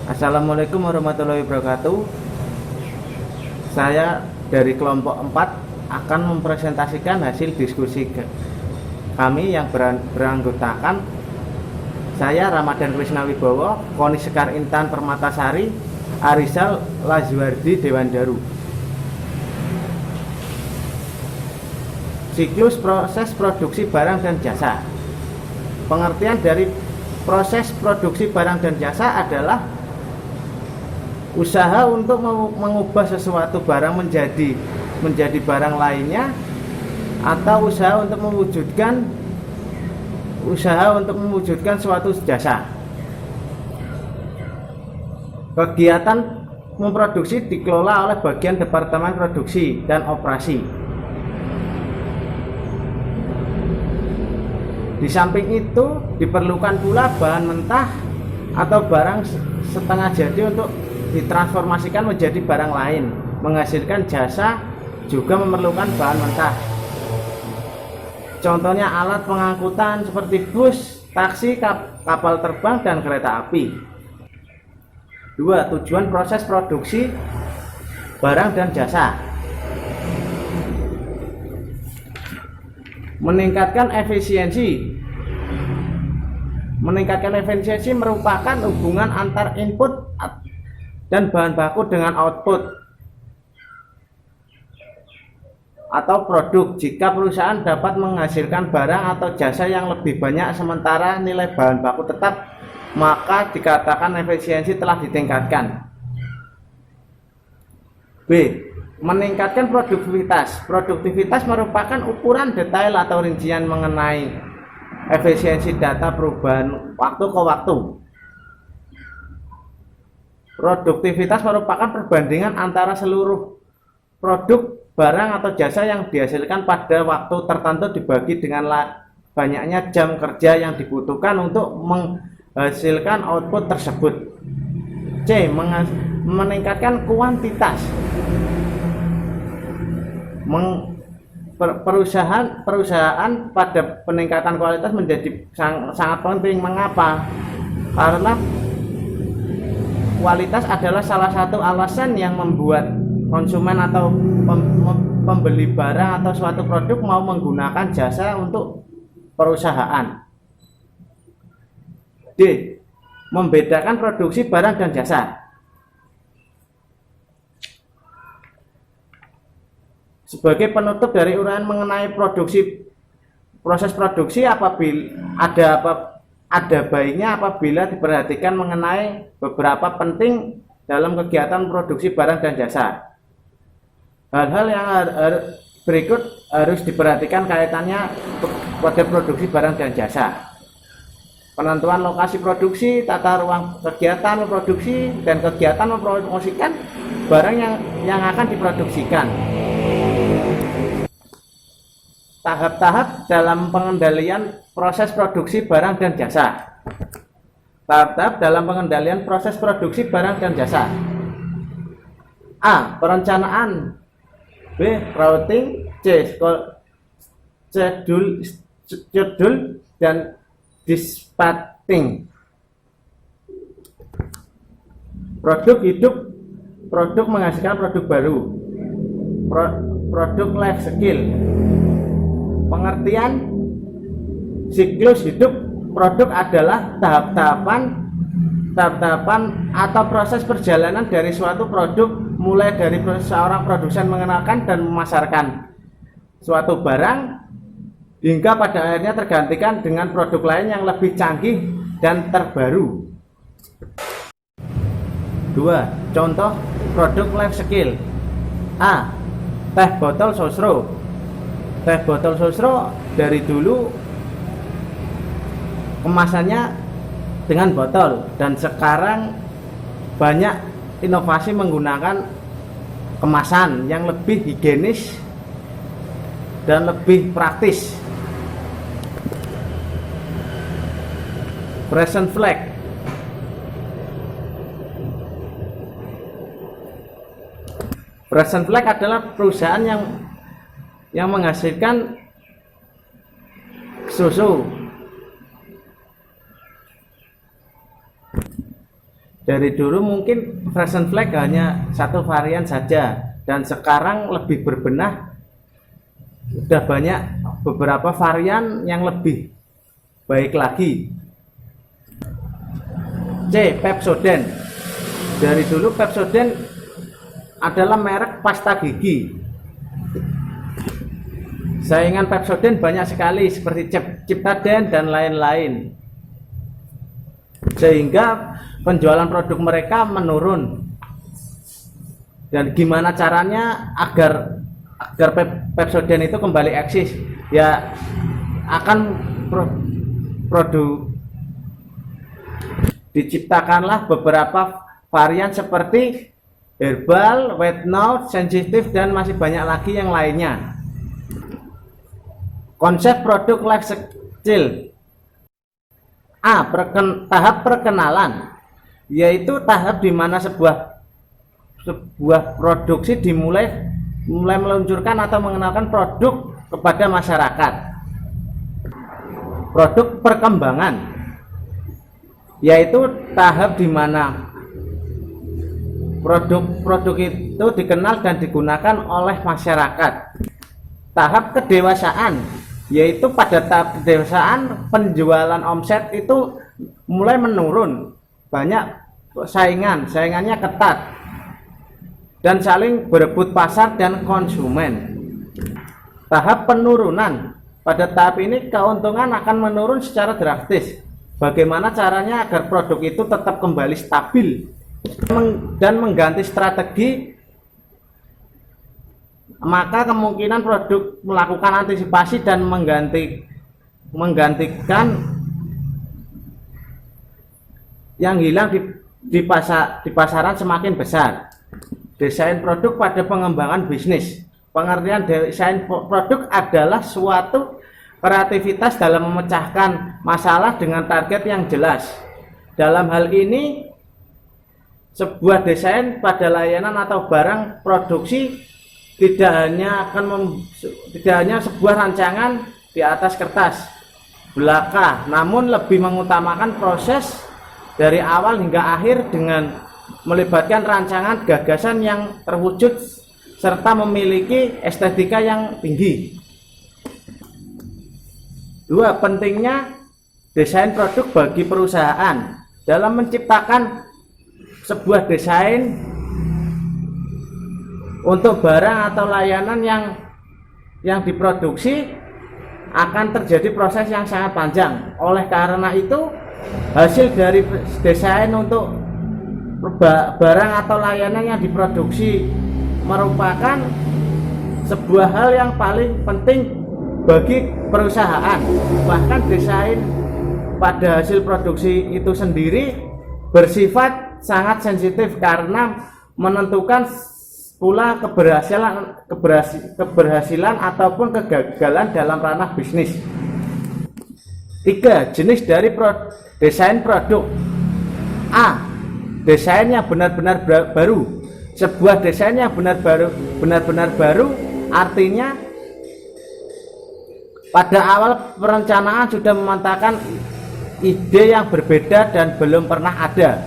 Assalamualaikum warahmatullahi wabarakatuh. Saya dari kelompok 4 akan mempresentasikan hasil diskusi kami yang beranggotakan saya Ramadan Krisna Wibowo, Koni Sekar Intan Permatasari, Arizal Lazuardi Dewan Daru. Siklus proses produksi barang dan jasa. Pengertian dari proses produksi barang dan jasa adalah usaha untuk mengubah sesuatu barang menjadi barang lainnya, atau usaha untuk mewujudkan suatu jasa. Kegiatan memproduksi dikelola oleh bagian Departemen Produksi dan Operasi. Di samping itu diperlukan pula bahan mentah atau barang setengah jadi untuk ditransformasikan menjadi barang lain. Menghasilkan jasa juga memerlukan bahan mentah. Contohnya alat pengangkutan seperti bus, taksi, kapal terbang, dan kereta api. 2. Tujuan proses produksi barang dan jasa. Meningkatkan efisiensi. Meningkatkan efisiensi merupakan hubungan antar input dan bahan baku dengan output atau produk. Jika perusahaan dapat menghasilkan barang atau jasa yang lebih banyak sementara nilai bahan baku tetap, maka dikatakan efisiensi telah ditingkatkan. B. Meningkatkan produktivitas. Produktivitas merupakan ukuran detail atau rincian mengenai efisiensi data perubahan waktu ke waktu. Produktivitas merupakan perbandingan antara seluruh produk, barang atau jasa yang dihasilkan pada waktu tertentu dibagi dengan banyaknya jam kerja yang dibutuhkan untuk menghasilkan output tersebut. C. Meningkatkan kuantitas. Perusahaan pada peningkatan kualitas menjadi sangat penting. Mengapa? Karena kualitas adalah salah satu alasan yang membuat konsumen atau pembeli barang atau suatu produk mau menggunakan jasa untuk perusahaan. D. Membedakan produksi barang dan jasa. Sebagai penutup dari uraian mengenai proses produksi, ada baiknya apabila diperhatikan mengenai beberapa penting dalam kegiatan produksi barang dan jasa. Hal-hal yang berikut harus diperhatikan kaitannya pada produksi barang dan jasa. Penentuan lokasi produksi, tata ruang kegiatan memproduksi, dan kegiatan mempromosikan barang yang akan diproduksikan. Tahap-tahap dalam pengendalian proses produksi barang dan jasa. Tahap-tahap dalam pengendalian proses produksi barang dan jasa. A. Perencanaan. B. Routing. C. Schedule dan dispatching. Produk hidup. Produk menghasilkan produk baru. Produk life skill. Pengertian siklus hidup produk adalah tahap-tahapan atau proses perjalanan dari suatu produk, mulai dari seorang produsen mengenalkan dan memasarkan suatu barang hingga pada akhirnya tergantikan dengan produk lain yang lebih canggih dan terbaru. 2. Contoh produk life skill. A. Teh botol sosro. Teh botol sosro dari dulu kemasannya dengan botol, dan sekarang banyak inovasi menggunakan kemasan yang lebih higienis dan lebih praktis. Frozen Flag. Frozen Flag adalah perusahaan yang menghasilkan susu Dari dulu mungkin Frozen Flag hanya satu varian saja, dan sekarang lebih berbenah, sudah banyak beberapa varian yang lebih baik lagi. C. Pepsodent. Dari dulu Pepsodent adalah merek pasta gigi. Saingan Pepsodent banyak sekali seperti Ciptadent dan lain-lain, sehingga penjualan produk mereka menurun. Dan gimana caranya agar Pepsodent itu kembali eksis? Ya akan produk diciptakanlah beberapa varian seperti herbal, white note, sensitif, dan masih banyak lagi yang lainnya. Konsep produk life cycle. A. Tahap perkenalan, yaitu tahap di mana sebuah produksi mulai meluncurkan atau mengenalkan produk kepada masyarakat. Produk perkembangan, yaitu tahap di mana produk itu dikenal dan digunakan oleh masyarakat. Tahap kedewasaan, yaitu pada tahap kedewasaan penjualan omset itu mulai menurun, banyak saingannya ketat dan saling berebut pasar dan konsumen. Tahap penurunan, pada tahap ini keuntungan akan menurun secara drastis. Bagaimana caranya agar produk itu tetap kembali stabil dan mengganti strategi? Maka kemungkinan produk melakukan antisipasi dan menggantikan yang hilang di pasaran semakin besar. Desain produk pada pengembangan bisnis. Pengertian desain produk adalah suatu kreativitas dalam memecahkan masalah dengan target yang jelas. Dalam hal ini, sebuah desain pada layanan atau barang produksi tidak hanya sebuah rancangan di atas kertas belaka, namun lebih mengutamakan proses dari awal hingga akhir dengan melibatkan rancangan gagasan yang terwujud serta memiliki estetika yang tinggi. 2. Pentingnya desain produk bagi perusahaan. Dalam menciptakan sebuah desain untuk barang atau layanan yang diproduksi, akan terjadi proses yang sangat panjang. Oleh karena itu, hasil dari desain untuk barang atau layanan yang diproduksi merupakan sebuah hal yang paling penting bagi perusahaan. Bahkan desain pada hasil produksi itu sendiri bersifat sangat sensitif karena menentukan pula keberhasilan ataupun kegagalan dalam ranah bisnis. 3. Jenis dari desain produk. A. Desain yang benar-benar baru. Sebuah desain yang benar-benar baru artinya pada awal perencanaan sudah memantapkan ide yang berbeda dan belum pernah ada.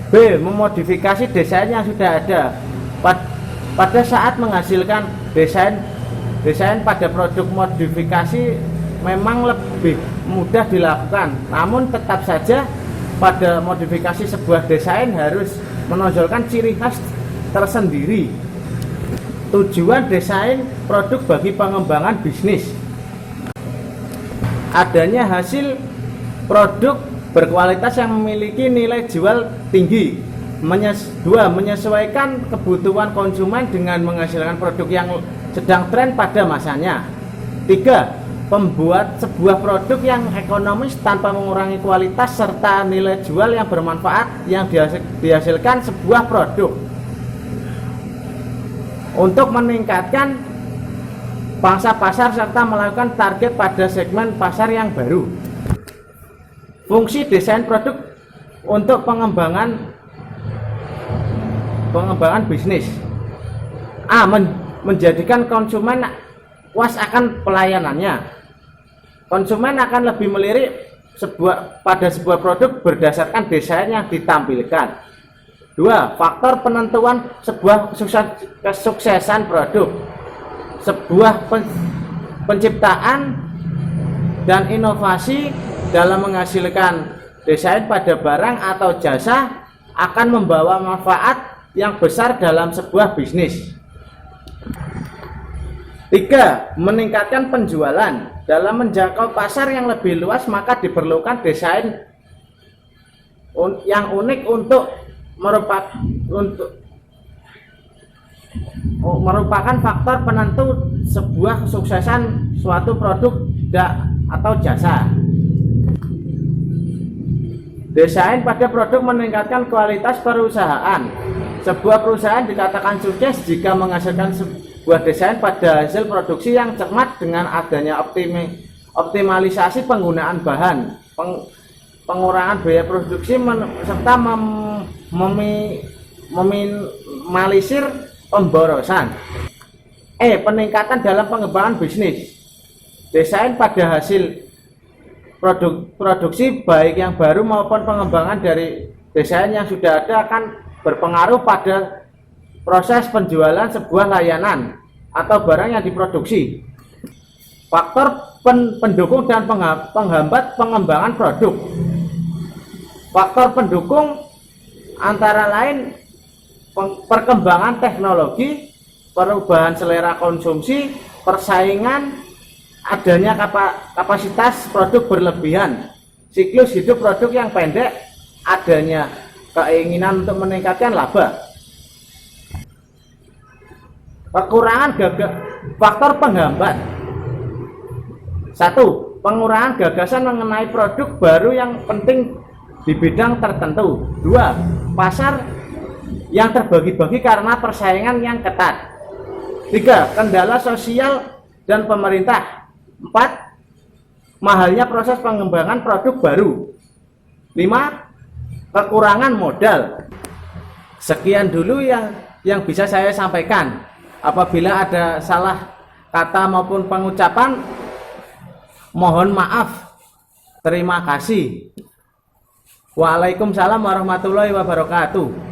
B. Memodifikasi desain yang sudah ada. Pada saat menghasilkan desain pada produk modifikasi memang lebih mudah dilakukan, namun tetap saja pada modifikasi sebuah desain harus menonjolkan ciri khas tersendiri. Tujuan desain produk bagi pengembangan bisnis. Adanya hasil produk berkualitas yang memiliki nilai jual tinggi. 2. Menyesuaikan kebutuhan konsumen dengan menghasilkan produk yang sedang tren pada masanya. 3. Membuat sebuah produk yang ekonomis tanpa mengurangi kualitas serta nilai jual yang bermanfaat yang dihasilkan sebuah produk. Untuk meningkatkan pangsa pasar serta melakukan target pada segmen pasar yang baru. Fungsi desain produk untuk pengembangan bisnis. A. Menjadikan konsumen puas akan pelayanannya. Konsumen akan lebih melirik pada sebuah produk berdasarkan desain yang ditampilkan. 2. Faktor penentuan sebuah kesuksesan produk. Sebuah penciptaan dan inovasi dalam menghasilkan desain pada barang atau jasa akan membawa manfaat yang besar dalam sebuah bisnis. 3. Meningkatkan penjualan. Dalam menjangkau pasar yang lebih luas, maka diperlukan desain yang unik untuk merupakan faktor penentu sebuah kesuksesan suatu produk atau jasa. Desain pada produk meningkatkan kualitas perusahaan. Sebuah perusahaan dikatakan sukses jika menghasilkan sebuah desain pada hasil produksi yang cermat dengan adanya optimalisasi penggunaan bahan, pengurangan biaya produksi, serta meminimalisir pemborosan. Peningkatan dalam pengembangan bisnis. Desain pada hasil produksi baik yang baru maupun pengembangan dari desain yang sudah ada akan berpengaruh pada proses penjualan sebuah layanan atau barang yang diproduksi. Faktor pendukung dan penghambat pengembangan produk. Faktor pendukung antara lain perkembangan teknologi, perubahan selera konsumsi, persaingan, adanya kapasitas produk berlebihan, siklus hidup produk yang pendek, adanya keinginan untuk meningkatkan laba. Kekurangan faktor penghambat. 1. Pengurangan gagasan mengenai produk baru yang penting di bidang tertentu. 2. Pasar yang terbagi-bagi karena persaingan yang ketat. 3. Kendala sosial dan pemerintah. 4. Mahalnya proses pengembangan produk baru. 5. Kekurangan modal. Sekian dulu yang bisa saya sampaikan. Apabila ada salah kata maupun pengucapan, mohon maaf. Terima kasih. Waalaikumsalam warahmatullahi wabarakatuh.